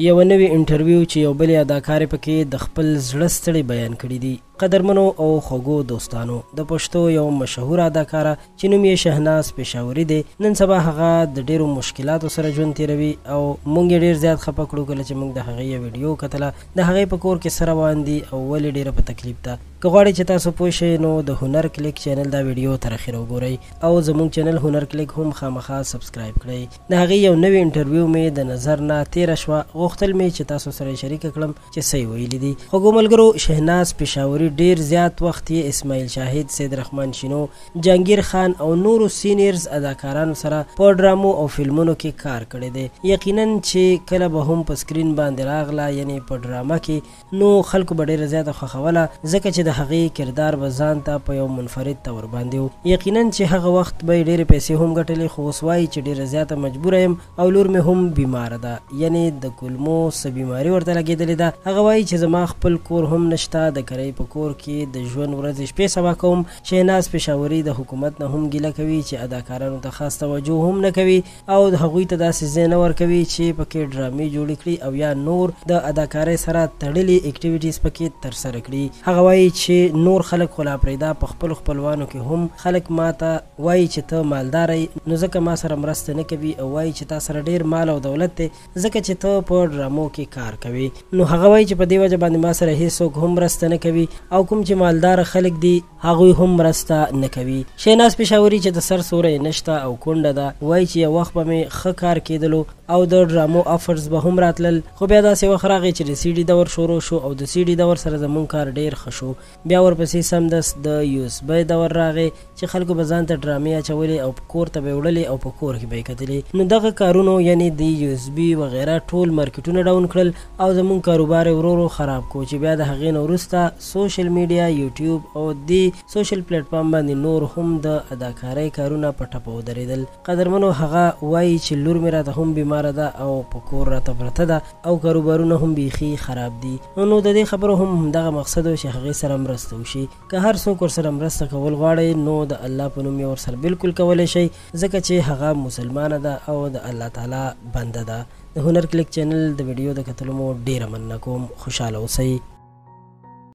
یو نوی انټرویو چې یو بل اداکار پکې د خپل زړه ستړي بیان کړي دي. قدرمنو او خوږو دوستانو، د پښتو یو مشهور اداکاره چې نوم یې شهناز پېښوري دی، نن سبا هغه د ډیرو مشکلاتو سره ژوند تیروي او موږ یې ډیر زیات خفه کړو کله چې موږ د هغې یو ویډیو کتله د هغې په کور کې څه روان دي او ولې ډیره په تکلیف ده. که غواړئ چې تاسو پوه شئ نو د هنر کلیک چینل دا ویډیو تر اخره وګورئ او زموږ چینل هنر کلیک هم خامخا سبسکرایب کړئ. د هغې یو نوی انټرویو مې د نظر نه تیره شوه، غوښتل مې چې تاسو سره یې شریکه کړم چې څه یې ویلي دي. خوږو ملګرو، شهناز پېښوري ډیر زیات وخت یې اسماعیل شاهد، سید رحمان شینو، جهانگیر خان او نورو سینیرز اداکارانو سره په ډرامو او فلمونو کې کار کړی دی. یقینا چې کله به هم په سکرین باندې راغله، یعنی په ډرامه کې، نو خلکو به ډیره زیاته خوښوله ځکه چې د هغې کردار به ځان ته په یو منفرد طور باندې و. یقینا چې هغه وخت به یې ډیرې پیسې هم ګټلې، خو اوس وایي چې ډیره زیاته مجبوره یم او لور مې هم بیماره ده، یعنی د کولمو څه بیماري ورته لګېدلې ده. هغه وایي چې زما خپل کور هم نشته، د کرۍ په کور کې د ژوند ورځې شپې سبا کوم. شهناز پېښوري د حکومت نه هم ګیله کوي چې اداکارانو ته خاص توجه هم نه کوي او د هغوی ته داسې ځای نه ورکوي چې پکې ډرامې جوړې کړي او یا نور د اداکارۍ سره تړلي اکټیویټیز پکې ترسره کړي. هغه وایي چې نور خلک خو لا پرېږده، په خپلو خپلوانو کې هم خلک ما ته وایي چې ته مالداره یې، نو ځکه ما سره مرسته نه کوي او وایي چې تا سره ډېر مال او دولت دی ځکه چې ته په ډرامو کې کار کوي. نو هغه وایي چې په دې وجه باندې ما سره هیڅوک هم مرسته نه کوي او کوم چې مالدار خلک دي هغوی هم مرسته نه کوي. شهناز پېښوري چې د سر سوری نشته او کونډه ده، وایي چې یو وخت به مې ښه کار کېدلو او د ډرامو آفرز به هم راتلل، خو بیا داسې وخت راغی چې د سی ډي دور شروع شو او د سی ډي دور سره زموږ کار ډېر ښه شو. بیا ورپسې سمدست د یو اس بی دور راغی چې خلکو به ځان ته ډرامې اچولې او په کور ته به یې وړلې او په کور کې به یې کتلې. نو دغه کارونو یعنی د یو اس بي وغیره ټول مارکیټونه ډاون کړل او زموږ کاروبار یې ورو ورو خراب کو چې بیا د هغې نه وروسته سوشل میډیا، یوټیوب او د سوشل پلیټفارم باندې نور هم د اداکارۍ کارونه په ټپه ودرېدل. قدرمنو، هغه وایي چې لور مې راته هم بیماره ده او په کور راته پرته ده او کاروبارونه هم بیخي خراب دي. نو د دې خبرو هم همدغه مقصد و چې هغې سره مرسته وشي. که هر څوک ورسره مرسته کول غواړئ نو د الله په نوم یې ورسره بالکل کولی شئ ځکه چې هغه مسلمانه ده او د الله تعالی بنده ده. د هنر کلیک چینل د ویډیو د کتلو مو ډېره مننه کوم. خوشحاله اوسئ.